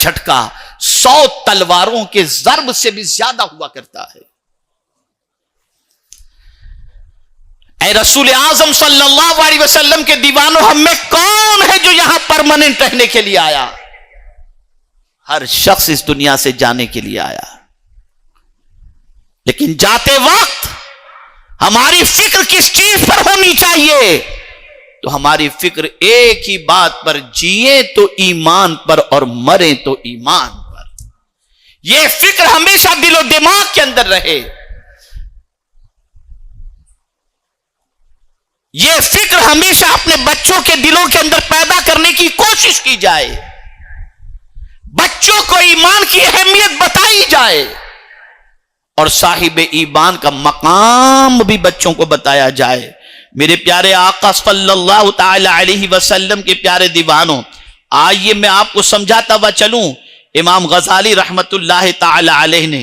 جھٹکا 100 تلواروں کے ضرب سے بھی زیادہ ہوا کرتا ہے۔ اے رسول اعظم صلی اللہ علیہ وسلم کے دیوانوں، ہم میں کون ہے جو یہاں پرماننٹ رہنے کے لیے آیا؟ ہر شخص اس دنیا سے جانے کے لیے آیا، لیکن جاتے وقت ہماری فکر کس چیز پر ہونی چاہیے؟ تو ہماری فکر ایک ہی بات پر، جیے تو ایمان پر اور مریں تو ایمان پر۔ یہ فکر ہمیشہ دل و دماغ کے اندر رہے، یہ فکر ہمیشہ اپنے بچوں کے دلوں کے اندر پیدا کرنے کی کوشش کی جائے، بچوں کو ایمان کی اہمیت بتائی جائے، اور صاحب ایمان کا مقام بھی بچوں کو بتایا جائے۔ میرے پیارے آقا صلی اللہ تعالی علیہ وسلم کے پیارے دیوانوں، آئیے میں آپ کو سمجھاتا ہوا چلوں، امام غزالی رحمت اللہ تعالی علیہ نے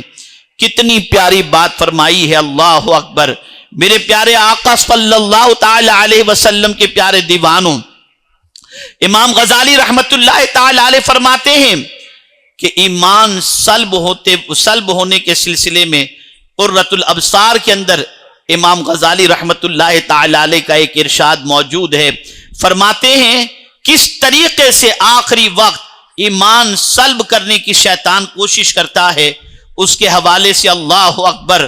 کتنی پیاری بات فرمائی ہے۔ اللہ اکبر۔ میرے پیارے آقا صلی اللہ تعالی علیہ وسلم کے پیارے دیوانوں، امام غزالی رحمت اللہ تعالی علیہ فرماتے ہیں کہ ایمان سلب ہونے کے سلسلے میں قرۃ الابصار کے اندر امام غزالی رحمت اللہ تعالی علیہ کا ایک ارشاد موجود ہے۔ فرماتے ہیں کس طریقے سے آخری وقت ایمان سلب کرنے کی شیطان کوشش کرتا ہے، اس کے حوالے سے اللہ اکبر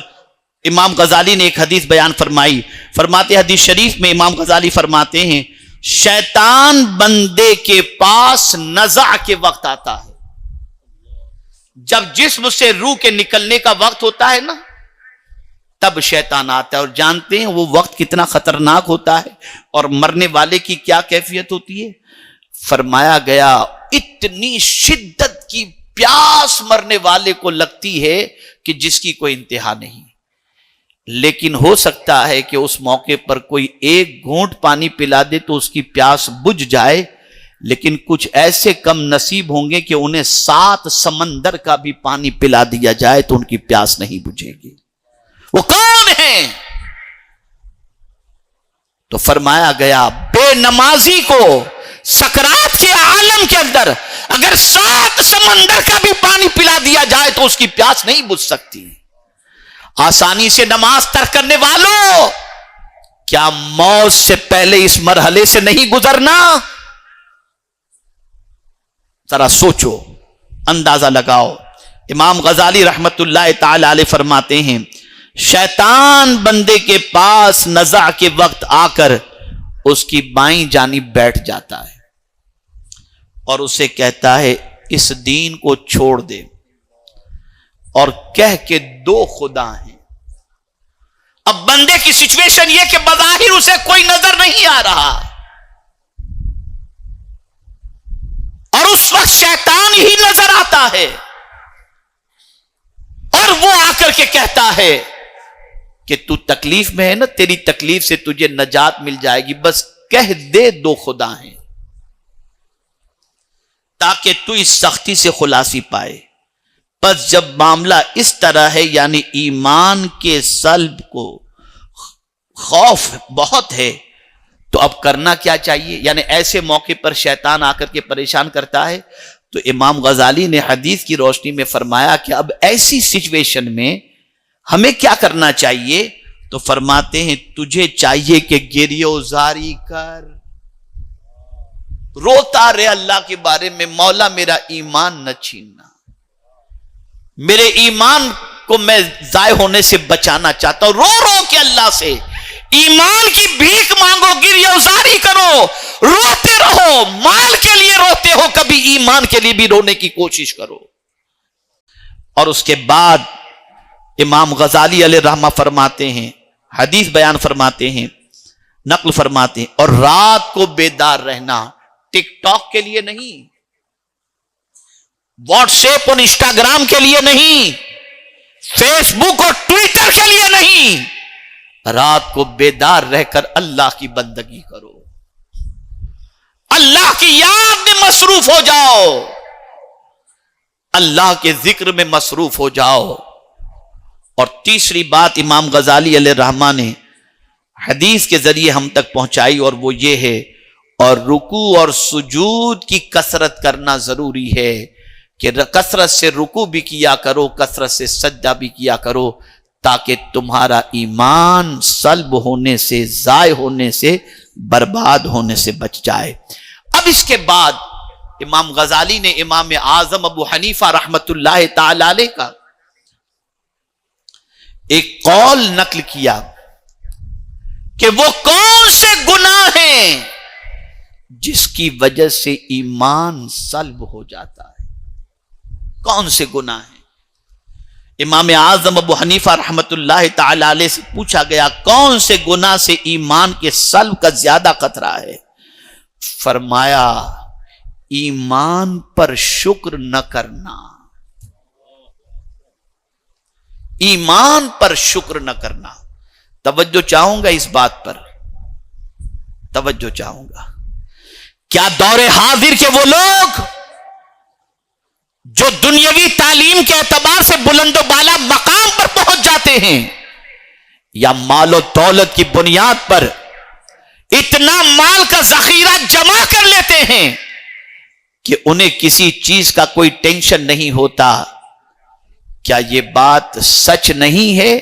امام غزالی نے ایک حدیث بیان فرمائی۔ فرماتے حدیث شریف میں امام غزالی فرماتے ہیں شیطان بندے کے پاس نزع کے وقت آتا ہے، جب جسم سے روح کے نکلنے کا وقت ہوتا ہے نا، تب شیطان آتا ہے، اور جانتے ہیں وہ وقت کتنا خطرناک ہوتا ہے اور مرنے والے کی کیا کیفیت ہوتی ہے؟ فرمایا گیا اتنی شدت کی پیاس مرنے والے کو لگتی ہے کہ جس کی کوئی انتہا نہیں، لیکن ہو سکتا ہے کہ اس موقع پر کوئی ایک گھونٹ پانی پلا دے تو اس کی پیاس بجھ جائے، لیکن کچھ ایسے کم نصیب ہوں گے کہ انہیں 7 سمندر کا بھی پانی پلا دیا جائے تو ان کی پیاس نہیں بجھے گی۔ وہ کون ہیں؟ تو فرمایا گیا بے نمازی کو سکرات کے عالم کے اندر اگر 7 سمندر کا بھی پانی پلا دیا جائے تو اس کی پیاس نہیں بجھ سکتی۔ آسانی سے نماز ترک کرنے والوں، کیا موت سے پہلے اس مرحلے سے نہیں گزرنا؟ ذرا سوچو، اندازہ لگاؤ۔ امام غزالی رحمت اللہ تعالی علیہ فرماتے ہیں شیطان بندے کے پاس نزع کے وقت آ کر اس کی بائیں جانب بیٹھ جاتا ہے اور اسے کہتا ہے اس دین کو چھوڑ دے، اور کہہ کے 2 خدا ہیں۔ اب بندے کی سچویشن یہ کہ بظاہر اسے کوئی نظر نہیں آ رہا، اور اس وقت شیطان ہی نظر آتا ہے، اور وہ آ کر کے کہتا ہے کہ تو تکلیف میں ہے نا، تیری تکلیف سے تجھے نجات مل جائے گی، بس کہہ دے 2 خدا ہیں تاکہ تو اس سختی سے خلاصی پائے۔ بس جب معاملہ اس طرح ہے، یعنی ایمان کے سلب کو خوف بہت ہے، تو اب کرنا کیا چاہیے؟ یعنی ایسے موقع پر شیطان آ کر کے پریشان کرتا ہے، تو امام غزالی نے حدیث کی روشنی میں فرمایا کہ اب ایسی سچویشن میں ہمیں کیا کرنا چاہیے؟ تو فرماتے ہیں تجھے چاہیے کہ گریہ وزاری کر، روتا رہے اللہ کے بارے میں، مولا میرا ایمان نہ چھیننا، میرے ایمان کو میں ضائع ہونے سے بچانا چاہتا ہوں۔ رو رو کے اللہ سے ایمان کی بھیک مانگو، گریہ وزاری کرو، روتے رہو، مال کے لیے روتے ہو، کبھی ایمان کے لیے بھی رونے کی کوشش کرو۔ اور اس کے بعد امام غزالی علیہ رحمہ فرماتے ہیں، حدیث بیان فرماتے ہیں، نقل فرماتے ہیں، اور رات کو بیدار رہنا، ٹک ٹاک کے لیے نہیں، واٹس ایپ اور انسٹاگرام کے لیے نہیں، فیس بک اور ٹویٹر کے لیے نہیں، رات کو بیدار رہ کر اللہ کی بندگی کرو، اللہ کی یاد میں مصروف ہو جاؤ، اللہ کے ذکر میں مصروف ہو جاؤ۔ اور تیسری بات امام غزالی علیہ رحمہ نے حدیث کے ذریعے ہم تک پہنچائی، اور وہ یہ ہے، اور رکوع اور سجود کی کثرت کرنا ضروری ہے، کہ کثرت سے رکوع بھی کیا کرو، کثرت سے سجدہ بھی کیا کرو، تاکہ تمہارا ایمان سلب ہونے سے، ضائع ہونے سے، برباد ہونے سے بچ جائے۔ اب اس کے بعد امام غزالی نے امام اعظم ابو حنیفہ رحمت اللہ تعالی علیہ کا ایک قول نقل کیا کہ وہ کون سے گناہ ہیں جس کی وجہ سے ایمان سلب ہو جاتا ہے، کون سے گناہ ہیں؟ امام اعظم ابو حنیفہ رحمت اللہ تعالی علیہ سے پوچھا گیا کون سے گناہ سے ایمان کے سلب کا زیادہ خطرہ ہے؟ فرمایا ایمان پر شکر نہ کرنا، ایمان پر شکر نہ کرنا۔ توجہ چاہوں گا اس بات پر، توجہ چاہوں گا۔ کیا دور حاضر کے وہ لوگ جو دنیاوی تعلیم کے اعتبار سے بلند و بالا مقام پر پہنچ جاتے ہیں، یا مال و دولت کی بنیاد پر اتنا مال کا ذخیرہ جمع کر لیتے ہیں کہ انہیں کسی چیز کا کوئی ٹینشن نہیں ہوتا، کیا یہ بات سچ نہیں ہے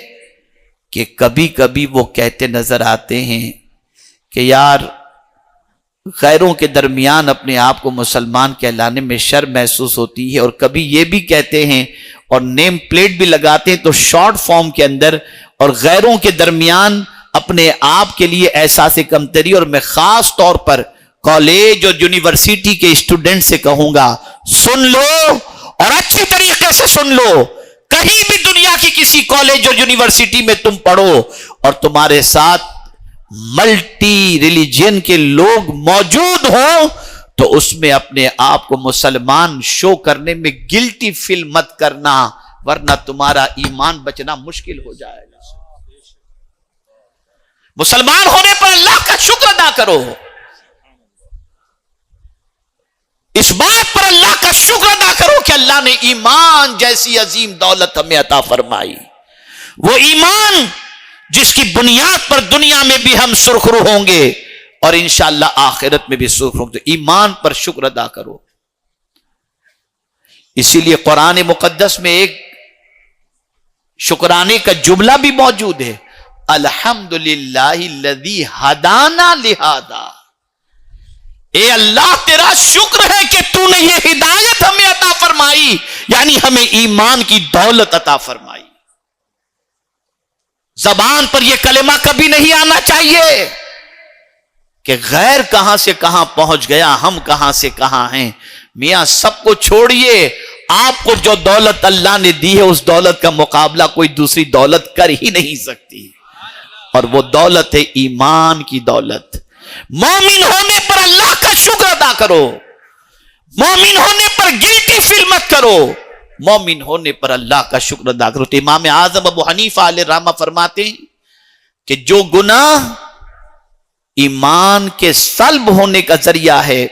کہ کبھی کبھی وہ کہتے نظر آتے ہیں کہ یار غیروں کے درمیان اپنے آپ کو مسلمان کہلانے میں شرم محسوس ہوتی ہے، اور کبھی یہ بھی کہتے ہیں اور نیم پلیٹ بھی لگاتے ہیں تو شارٹ فارم کے اندر، اور غیروں کے درمیان اپنے آپ کے لیے احساس کمتری۔ اور میں خاص طور پر کالج اور یونیورسٹی کے اسٹوڈنٹ سے کہوں گا، سن لو اور اچھی طریقے سے سن لو، کہیں بھی دنیا کی کسی کالج اور یونیورسٹی میں تم پڑھو اور تمہارے ساتھ ملٹی ریلیجن کے لوگ موجود ہوں تو اس میں اپنے آپ کو مسلمان شو کرنے میں گلٹی فیل مت کرنا، ورنہ تمہارا ایمان بچنا مشکل ہو جائے گا۔ مسلمان ہونے پر اللہ کا شکر ادا کرو، اس بات پر اللہ کا شکر ادا کرو کہ اللہ نے ایمان جیسی عظیم دولت ہمیں عطا فرمائی، وہ ایمان جس کی بنیاد پر دنیا میں بھی ہم سرخرو ہوں گے اور انشاءاللہ آخرت میں بھی سرخرو ہوں گے۔ تو ایمان پر شکر ادا کرو۔ اسی لیے قرآن مقدس میں ایک شکرانے کا جملہ بھی موجود ہے، الحمدللہ الذی ہدانا لہذا۔ اے اللہ تیرا شکر ہے کہ تو نے یہ ہدایت ہمیں عطا فرمائی، یعنی ہمیں ایمان کی دولت عطا فرمائی۔ زبان پر یہ کلمہ کبھی نہیں آنا چاہیے کہ غیر کہاں سے کہاں پہنچ گیا، ہم کہاں سے کہاں ہیں۔ میاں سب کو چھوڑیے، آپ کو جو دولت اللہ نے دی ہے اس دولت کا مقابلہ کوئی دوسری دولت کر ہی نہیں سکتی، اور وہ دولت ہے ایمان کی دولت۔ مومن ہونے پر اللہ کا شکر ادا کرو، مومن ہونے پر گلٹی فیل مت کرو، مومن ہونے پر اللہ کا شکر ادا کرو۔ تو امام اعظم ابو حنیفہ علیہ رحمہ فرماتے ہیں کہ جو گناہ ایمان کے سلب ہونے کا ذریعہ ہے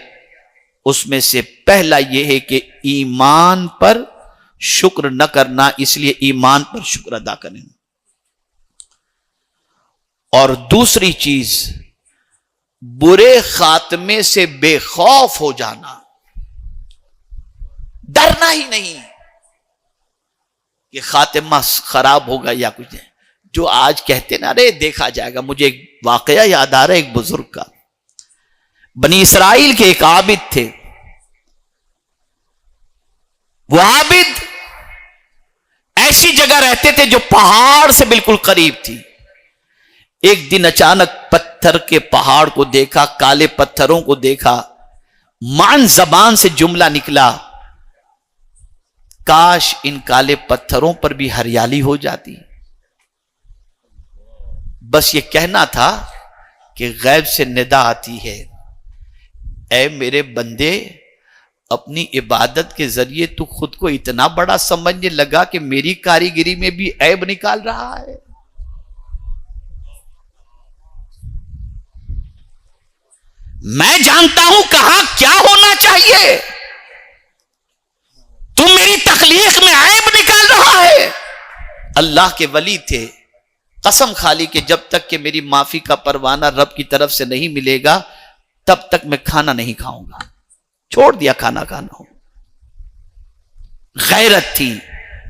اس میں سے پہلا یہ ہے کہ ایمان پر شکر نہ کرنا، اس لیے ایمان پر شکر ادا کریں۔ اور دوسری چیز برے خاتمے سے بے خوف ہو جانا، ڈرنا ہی نہیں کہ خاتمہ خراب ہوگا یا کچھ نہیں۔ جو آج کہتے نا ارے دیکھا جائے گا، مجھے ایک واقعہ یاد آ رہا ہے ایک بزرگ کا۔ بنی اسرائیل کے ایک عابد تھے، وہ عابد ایسی جگہ رہتے تھے جو پہاڑ سے بالکل قریب تھی۔ ایک دن اچانک پتھر کے پہاڑ کو دیکھا، کالے پتھروں کو دیکھا، مان زبان سے جملہ نکلا، کاش ان کالے پتھروں پر بھی ہریالی ہو جاتی۔ بس یہ کہنا تھا کہ غیب سے ندا آتی ہے، اے میرے بندے، اپنی عبادت کے ذریعے تو خود کو اتنا بڑا سمجھنے لگا کہ میری کاریگری میں بھی عیب نکال رہا ہے۔ میں جانتا ہوں کہاں کیا ہونا چاہیے، تم میری تخلیق میں عیب نکال رہا ہے۔ اللہ کے ولی تھے، قسم کھالی کہ جب تک کہ میری معافی کا پروانہ رب کی طرف سے نہیں ملے گا تب تک میں کھانا نہیں کھاؤں گا۔ چھوڑ دیا کھانا کھانا ہو۔ غیرت تھی،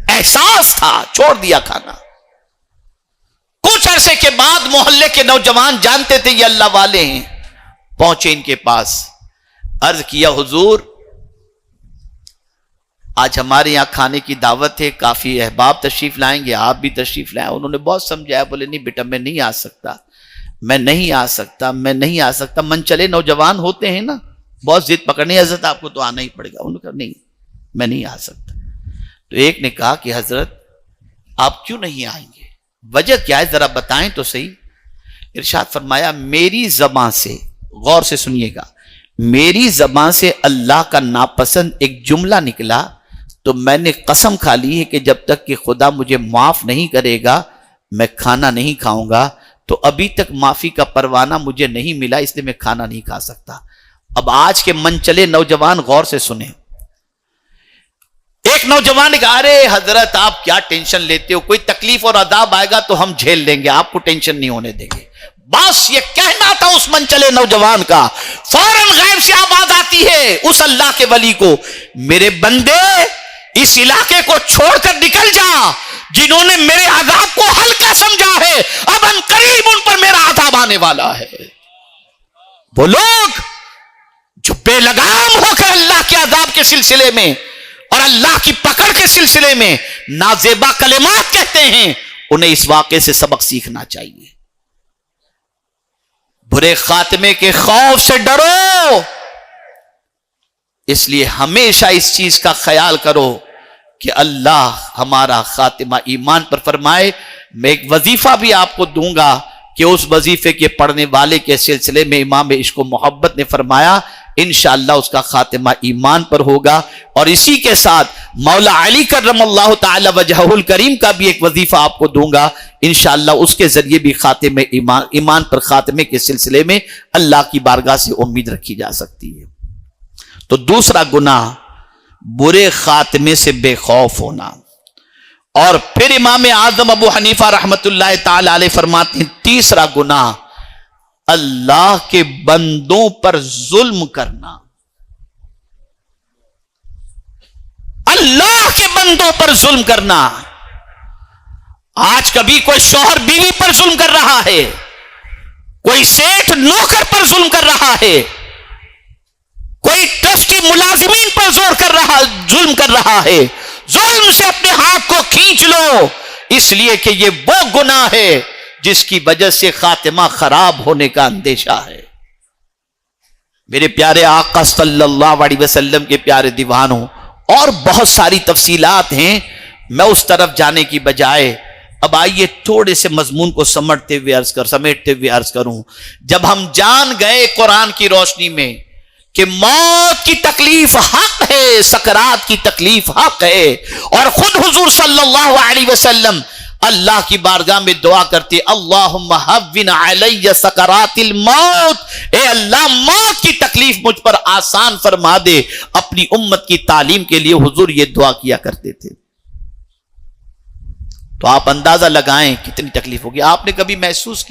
احساس تھا، چھوڑ دیا کھانا۔ کچھ عرصے کے بعد محلے کے نوجوان جانتے تھے یہ اللہ والے ہیں، پہنچے ان کے پاس، عرض کیا حضور آج ہمارے یہاں کھانے کی دعوت ہے، کافی احباب تشریف لائیں گے، آپ بھی تشریف لائیں۔ انہوں نے بہت سمجھایا، بولے نہیں بیٹا میں نہیں آ سکتا، میں نہیں آ سکتا، میں نہیں آ سکتا۔ من چلے نوجوان ہوتے ہیں نا، بہت ضد پکڑنی، حضرت آپ کو تو آنا ہی پڑے گا۔ انہوں نے کہا نہیں میں نہیں آ سکتا۔ تو ایک نے کہا کہ حضرت آپ کیوں نہیں آئیں گے، وجہ کیا ہے ذرا بتائیں تو صحیح۔ ارشاد فرمایا میری زبان سے، غور سے سنیے گا، میری زبان سے اللہ کا ناپسند ایک جملہ نکلا تو میں نے قسم کھا لی ہے کہ جب تک کہ خدا مجھے معاف نہیں کرے گا میں کھانا نہیں کھاؤں گا۔ تو ابھی تک معافی کا پروانہ مجھے نہیں ملا، اس لیے میں کھانا نہیں کھا سکتا۔ اب آج کے من چلے نوجوان غور سے سنیں۔ ایک نوجوان نے کہا ارے حضرت آپ کیا ٹینشن لیتے ہو، کوئی تکلیف اور عذاب آئے گا تو ہم جھیل لیں گے، آپ کو ٹینشن نہیں ہونے دیں گے۔ بس یہ کہنا تھا اس من چلے نوجوان کا، فوراً غیب سے آواز آتی ہے اس اللہ کے ولی کو، میرے بندے اس علاقے کو چھوڑ کر نکل جا، جنہوں نے میرے عذاب کو ہلکا سمجھا ہے اب ان قریب ان پر میرا عذاب آنے والا ہے۔ وہ لوگ جو بے لگام ہو کر اللہ کے عذاب کے سلسلے میں اور اللہ کی پکڑ کے سلسلے میں نازیبا کلمات کہتے ہیں، انہیں اس واقعے سے سبق سیکھنا چاہیے۔ برے خاتمے کے خوف سے ڈرو، اس لیے ہمیشہ اس چیز کا خیال کرو کہ اللہ ہمارا خاتمہ ایمان پر فرمائے۔ میں ایک وظیفہ بھی آپ کو دوں گا کہ اس وظیفے کے پڑھنے والے کے سلسلے میں امام عشق و محبت نے فرمایا انشاءاللہ اس کا خاتمہ ایمان پر ہوگا۔ اور اسی کے ساتھ مولا علی کرم اللہ تعالی وجہہ الکریم کا بھی ایک وظیفہ آپ کو دوں گا، انشاءاللہ اس کے ذریعے بھی خاتمہ ایمان پر خاتمے کے سلسلے میں اللہ کی بارگاہ سے امید رکھی جا سکتی ہے۔ تو دوسرا گناہ برے خاتمے سے بے خوف ہونا۔ اور پھر امام اعظم ابو حنیفہ رحمت اللہ تعالی علیہ فرماتے ہیں تیسرا گناہ اللہ کے بندوں پر ظلم کرنا۔ اللہ کے بندوں پر ظلم کرنا۔ آج کبھی کوئی شوہر بیوی پر ظلم کر رہا ہے، کوئی سیٹھ نوکر پر ظلم کر رہا ہے، کوئی ٹرسٹی ملازمین پر ظلم کر رہا ہے۔ ظلم سے اپنے ہاتھ کو کھینچ لو، اس لیے کہ یہ وہ گناہ ہے جس کی وجہ سے خاتمہ خراب ہونے کا اندیشہ ہے۔ میرے پیارے آقا صلی اللہ علیہ وسلم کے پیارے دیوانوں، اور بہت ساری تفصیلات ہیں، میں اس طرف جانے کی بجائے اب آئیے تھوڑے سے مضمون کو سمیٹتے ہوئے عرض کروں۔ جب ہم جان گئے قرآن کی روشنی میں کہ موت کی تکلیف حق ہے، سکرات کی تکلیف حق ہے، اور خود حضور صلی اللہ علیہ وسلم اللہ کی بارگاہ میں دعا کرتے اللہم ہون علی سکرات الموت، اے اللہ موت کی تکلیف مجھ پر آسان فرما دے، اپنی امت کی تعلیم کے لیے حضور یہ دعا کیا کرتے تھے۔ تو آپ اندازہ لگائیں کتنی تکلیف ہوگی۔ آپ نے کبھی محسوس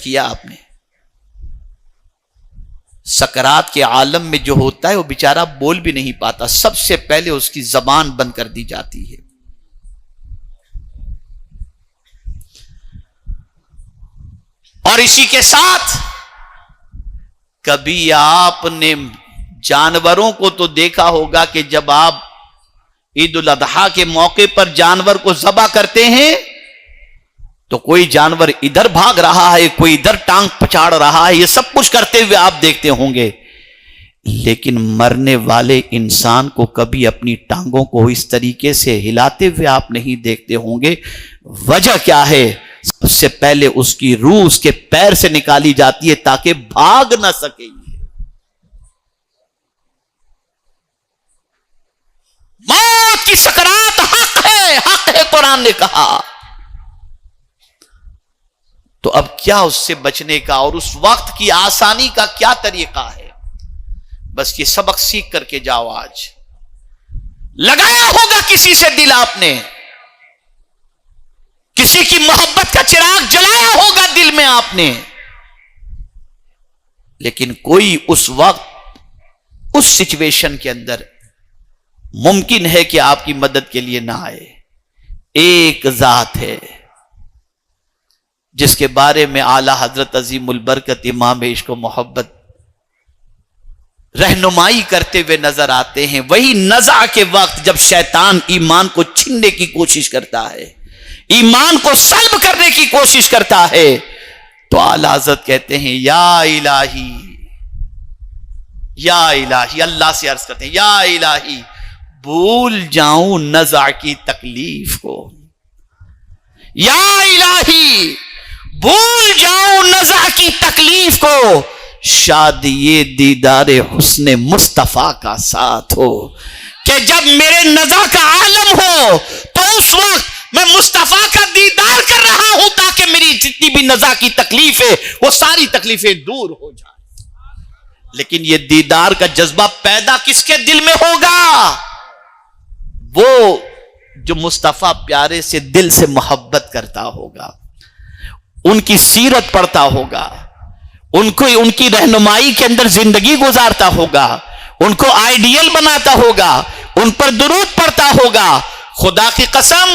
کیا آپ نے سکرات کے عالم میں جو ہوتا ہے وہ بیچارہ بول بھی نہیں پاتا، سب سے پہلے اس کی زبان بند کر دی جاتی ہے۔ اور اسی کے ساتھ کبھی آپ نے جانوروں کو تو دیکھا ہوگا کہ جب آپ عید الاضحیٰ کے موقع پر جانور کو ذبح کرتے ہیں تو کوئی جانور ادھر بھاگ رہا ہے، کوئی ادھر ٹانگ پچاڑ رہا ہے، یہ سب کچھ کرتے ہوئے آپ دیکھتے ہوں گے، لیکن مرنے والے انسان کو کبھی اپنی ٹانگوں کو اس طریقے سے ہلاتے ہوئے آپ نہیں دیکھتے ہوں گے۔ وجہ کیا ہے؟ سب سے پہلے اس کی روح اس کے پیر سے نکالی جاتی ہے تاکہ بھاگ نہ سکے۔ موت کی سکرات حق ہے قرآن نے کہا۔ تو اب کیا اس سے بچنے کا اور اس وقت کی آسانی کا کیا طریقہ ہے؟ بس یہ سبق سیکھ کر کے جاؤ۔ آج لگایا ہوگا کسی سے دل آپ نے، کسی کی محبت کا چراغ جلایا ہوگا دل میں آپ نے، لیکن کوئی اس وقت اس سچویشن کے اندر ممکن ہے کہ آپ کی مدد کے لیے نہ آئے. ایک ذات ہے جس کے بارے میں اعلی حضرت عظیم البرکت امام عشق و محبت رہنمائی کرتے ہوئے نظر آتے ہیں. وہی نزع کے وقت جب شیطان ایمان کو چھیننے کی کوشش کرتا ہے, ایمان کو سلب کرنے کی کوشش کرتا ہے, تو اعلی حضرت کہتے ہیں یا الہی, یا الہی, اللہ سے عرض کرتے ہیں یا الہی بھول جاؤں نزع کی تکلیف کو, یا الہی بھول جاؤں نزع کی تکلیف کو, شاید یہ دیدار حسن مصطفیٰ کا ساتھ ہو کہ جب میرے نزع کا عالم ہو تو اس وقت میں مصطفیٰ کا دیدار کر رہا ہوں تاکہ میری جتنی بھی نزع کی تکلیف ہے وہ ساری تکلیفیں دور ہو جائیں. لیکن یہ دیدار کا جذبہ پیدا کس کے دل میں ہوگا؟ وہ جو مصطفیٰ پیارے سے دل سے محبت کرتا ہوگا, ان کی سیرت پڑھتا ہوگا, ان کی رہنمائی کے اندر زندگی گزارتا ہوگا, ان کو آئیڈیل بناتا ہوگا, ان پر درود پڑھتا ہوگا. خدا کی قسم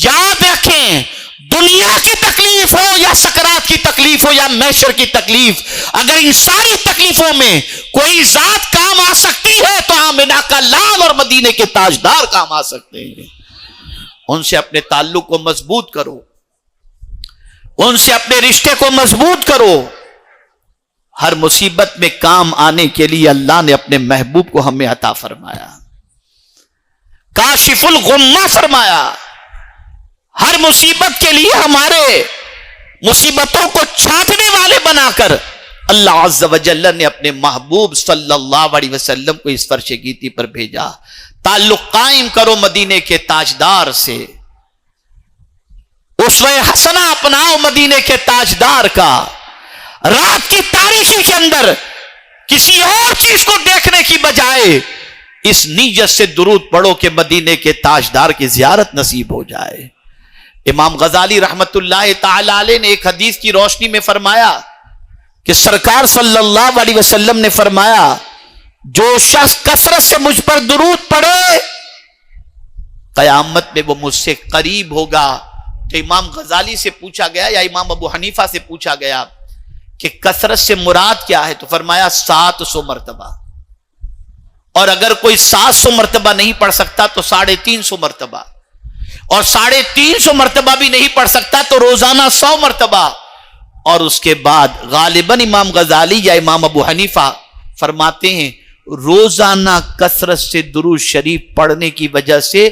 یاد رکھیں, دنیا کی تکلیف ہو یا سکرات کی تکلیف ہو یا محشر کی تکلیف, اگر ان ساری تکلیفوں میں کوئی ذات کام آ سکتی ہے تو آمنہ کا لال اور مدینے کے تاجدار کام آ سکتے ہیں. ان سے اپنے تعلق کو مضبوط کرو, ان سے اپنے رشتے کو مضبوط کرو. ہر مصیبت میں کام آنے کے لیے اللہ نے اپنے محبوب کو ہمیں عطا فرمایا, کاشف الغمہ فرمایا. ہر مصیبت کے لیے ہمارے مصیبتوں کو چھانٹنے والے بنا کر اللہ عز و جل نے اپنے محبوب صلی اللہ علیہ وسلم کو اس فرش گیتی پر بھیجا. تعلق قائم کرو مدینے کے تاجدار سے, اسوہ حسنہ اپناؤ مدینے کے تاجدار کا. رات کی تاریکی کے اندر کسی اور چیز کو دیکھنے کی بجائے اس نیت سے درود پڑھو کہ مدینے کے تاجدار کی زیارت نصیب ہو جائے. امام غزالی رحمت اللہ تعالی علیہ نے ایک حدیث کی روشنی میں فرمایا کہ سرکار صلی اللہ علیہ وسلم نے فرمایا جو شخص کثرت سے مجھ پر درود پڑھے قیامت میں وہ مجھ سے قریب ہوگا. تو امام غزالی سے پوچھا گیا یا امام ابو حنیفہ سے پوچھا گیا کہ کثرت سے مراد کیا ہے, تو فرمایا 700 مرتبہ, اور اگر کوئی 700 مرتبہ نہیں پڑھ سکتا تو 350 مرتبہ, اور 350 مرتبہ بھی نہیں پڑھ سکتا تو روزانہ 100 مرتبہ. اور اس کے بعد غالباً امام غزالی یا امام ابو حنیفہ فرماتے ہیں روزانہ کثرت سے درود شریف پڑھنے کی وجہ سے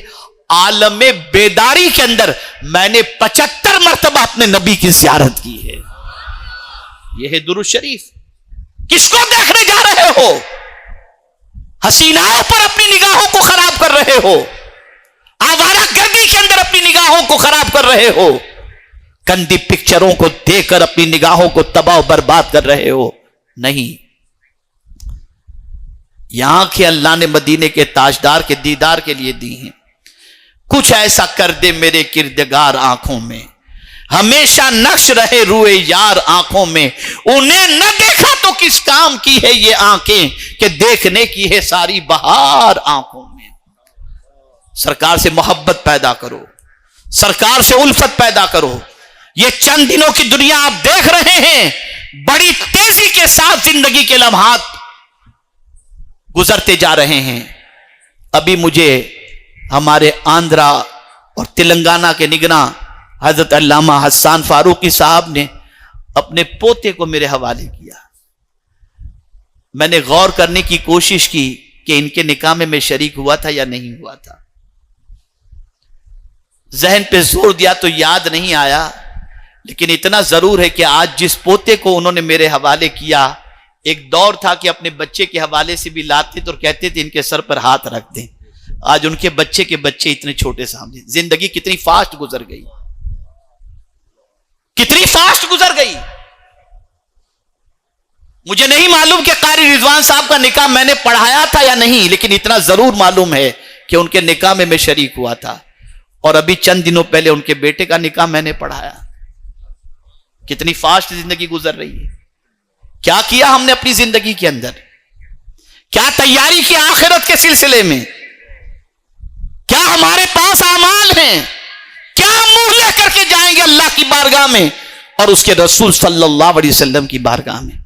عالم بیداری کے اندر میں نے 75 مرتبہ اپنے نبی کی زیارت کی ہے. یہ ہے درود شریف. کس کو دیکھنے جا رہے ہو؟ حسیناؤں پر اپنی نگاہوں کو خراب کر رہے ہو, آوارہ گردی کے اندر اپنی نگاہوں کو خراب کر رہے ہو, گندی پکچروں کو دیکھ کر اپنی نگاہوں کو تباہ و برباد کر رہے ہو. نہیں, یہاں کہ اللہ نے مدینے کے تاجدار کے دیدار کے لیے دی ہیں. کچھ ایسا کر دے میرے کردگار آنکھوں میں, ہمیشہ نقش رہے روئے یار آنکھوں میں, انہیں نہ دیکھا تو کس کام کی ہے یہ آنکھیں کہ دیکھنے کی ہے ساری بہار آنکھوں میں. سرکار سے محبت پیدا کرو, سرکار سے الفت پیدا کرو. یہ چند دنوں کی دنیا آپ دیکھ رہے ہیں, بڑی تیزی کے ساتھ زندگی کے لمحات گزرتے جا رہے ہیں. ابھی مجھے ہمارے آندھرا اور تلنگانہ کے نگراں حضرت علامہ حسان فاروقی صاحب نے اپنے پوتے کو میرے حوالے کیا. میں نے غور کرنے کی کوشش کی کہ ان کے نکاح میں شریک ہوا تھا یا نہیں ہوا تھا. ذہن پہ زور دیا تو یاد نہیں آیا, لیکن اتنا ضرور ہے کہ آج جس پوتے کو انہوں نے میرے حوالے کیا, ایک دور تھا کہ اپنے بچے کے حوالے سے بھی لاتے تھے اور کہتے تھے ان کے سر پر ہاتھ رکھ دیں. آج ان کے بچے اتنے چھوٹے سامنے. زندگی کتنی فاسٹ گزر گئی, کتنی فاسٹ گزر گئی. مجھے نہیں معلوم کہ قاری رضوان صاحب کا نکاح میں نے پڑھایا تھا یا نہیں, لیکن اتنا ضرور معلوم ہے کہ ان کے نکاح میں شریک ہوا تھا, اور ابھی چند دنوں پہلے ان کے بیٹے کا نکاح میں نے پڑھایا. کتنی فاسٹ زندگی گزر رہی ہے. کیا کیا ہم نے اپنی زندگی کے اندر, کیا تیاری کی آخرت کے سلسلے میں. پاس اعمال ہیں، کیا منہ لے کر کے جائیں گے اللہ کی بارگاہ میں اور اس کے رسول صلی اللہ علیہ وسلم کی بارگاہ میں؟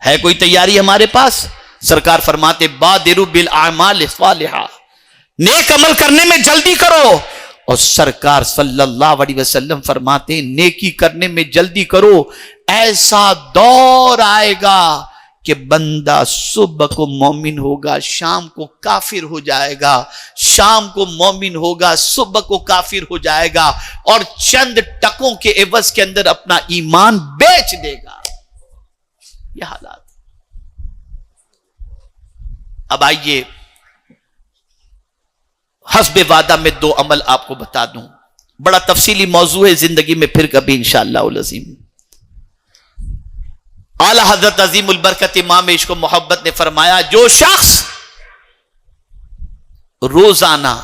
ہے کوئی تیاری ہمارے پاس؟ سرکار فرماتے بادروا بالاعمال الصالحہ، نیک عمل کرنے میں جلدی کرو. اور سرکار صلی اللہ علیہ وسلم فرماتے نیکی کرنے میں جلدی کرو، ایسا دور آئے گا کہ بندہ صبح کو مومن ہوگا، شام کو کافر ہو جائے گا، شام کو مومن ہوگا، صبح کو کافر ہو جائے گا، اور چند ٹکوں کے عوض کے اندر اپنا ایمان بیچ دے گا. یہ حالات. اب آئیے حسب وعدہ میں 2 عمل آپ کو بتا دوں، بڑا تفصیلی موضوع ہے، زندگی میں پھر کبھی انشاءاللہ العظیم. اعلی حضرت عظیم البرکت امام عشق و محبت نے فرمایا جو شخص روزانہ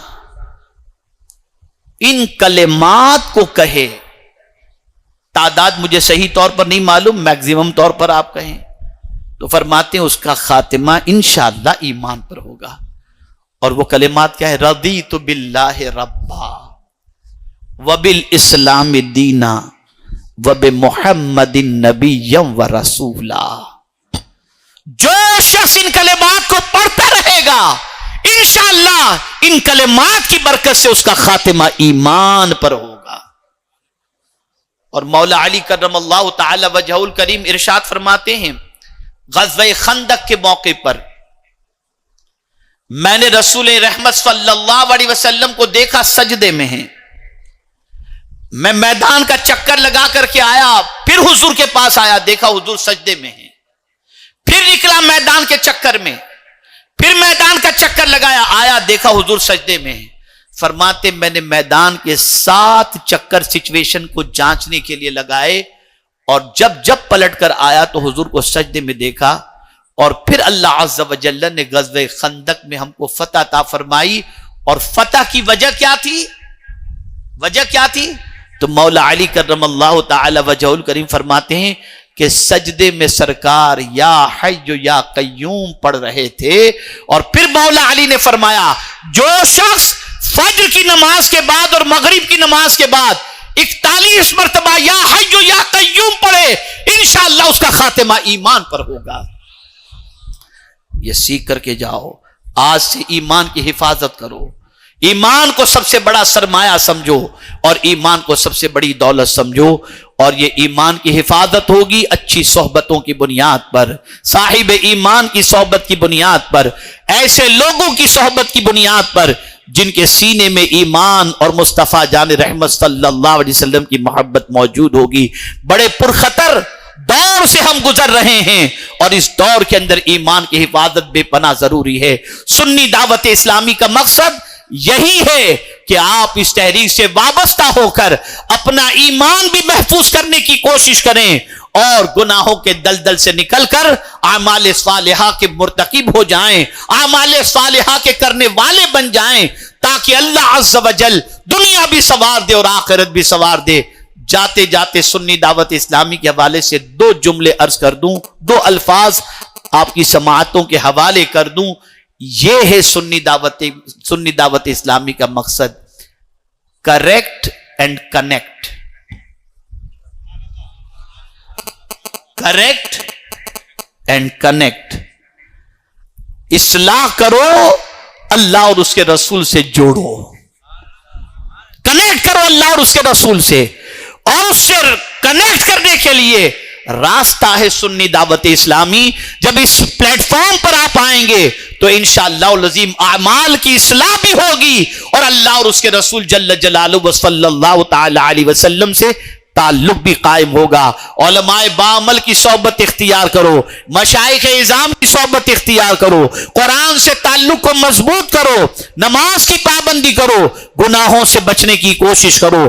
ان کلمات کو کہے، تعداد مجھے صحیح طور پر نہیں معلوم، میکزیمم طور پر آپ کہیں تو فرماتے ہیں اس کا خاتمہ انشاءاللہ ایمان پر ہوگا. اور وہ کلمات کیا ہے؟ رضیت باللہ ربا وبالاسلام دینا وبمحمد نبی و رسولا. جو شخص ان کلمات کو پڑھتا رہے گا انشاءاللہ ان کلمات کی برکت سے اس کا خاتمہ ایمان پر ہوگا. اور مولا علی کرم اللہ تعالی وجہہ الکریم ارشاد فرماتے ہیں غزوہ خندق کے موقع پر میں نے رسول رحمت صلی اللہ علیہ وسلم کو دیکھا سجدے میں ہیں. میں میدان کا چکر لگا کر کے آیا، پھر حضور کے پاس آیا، دیکھا حضور سجدے میں ہیں. پھر نکلا میدان کے چکر میں، پھر میدان کا چکر لگایا، آیا، دیکھا حضور سجدے میں ہیں. فرماتے میں نے میدان کے 7 چکر سچویشن کو جانچنے کے لیے لگائے، اور جب پلٹ کر آیا تو حضور کو سجدے میں دیکھا. اور پھر اللہ عز و جل نے غزوہ خندق میں ہم کو فتح عطا فرمائی. اور فتح کی وجہ کیا تھی؟ وجہ کیا تھی؟ تو مولا علی کرم اللہ تعالی وجہ الکریم فرماتے ہیں کہ سجدے میں سرکار یا حی یا قیوم پڑھ رہے تھے. اور پھر مولا علی نے فرمایا جو شخص فجر کی نماز کے بعد اور مغرب کی نماز کے بعد 41 مرتبہ یا حی یا قیوم پڑھے انشاءاللہ اس کا خاتمہ ایمان پر ہوگا. یہ سیکھ کر کے جاؤ، آج سے ایمان کی حفاظت کرو. ایمان کو سب سے بڑا سرمایہ سمجھو اور ایمان کو سب سے بڑی دولت سمجھو. اور یہ ایمان کی حفاظت ہوگی اچھی صحبتوں کی بنیاد پر، صاحب ایمان کی صحبت کی بنیاد پر، ایسے لوگوں کی صحبت کی بنیاد پر جن کے سینے میں ایمان اور مصطفیٰ جان رحمت صلی اللہ علیہ وسلم کی محبت موجود ہوگی. بڑے پرخطر دور سے ہم گزر رہے ہیں اور اس دور کے اندر ایمان کی حفاظت بے پناہ ضروری ہے. سنی دعوت اسلامی کا مقصد یہی ہے کہ آپ اس تحریک سے وابستہ ہو کر اپنا ایمان بھی محفوظ کرنے کی کوشش کریں اور گناہوں کے دلدل سے نکل کر اعمال صالحہ کے مرتکب ہو جائیں، اعمال صالحہ کے کرنے والے بن جائیں، تاکہ اللہ عز و جل دنیا بھی سنوار دے اور آخرت بھی سنوار دے. جاتے جاتے سنی دعوت اسلامی کے حوالے سے 2 جملے عرض کر دوں، 2 الفاظ آپ کی سماعتوں کے حوالے کر دوں. یہ ہے سنی دعوت اسلامی کا مقصد، correct and connect. Correct and connect. اصلاح کرو، اللہ اور اس کے رسول سے جوڑو. کنیکٹ کرو اللہ اور اس کے رسول سے، اور اس سے کنیکٹ کرنے کے لیے راستہ ہے سنی دعوت اسلامی. جب اس پلیٹ فارم پر آپ آئیں گے تو انشاءاللہ العظیم اعمال کی اصلاح بھی ہوگی اور اللہ اور اس کے رسول جل جلالہ صلی اللہ تعالی علیہ وسلم سے تعلق بھی قائم ہوگا. علماء باعمل کی صحبت اختیار کرو، مشائخ اعظام کی صحبت اختیار کرو، قرآن سے تعلق کو مضبوط کرو، نماز کی پابندی کرو، گناہوں سے بچنے کی کوشش کرو.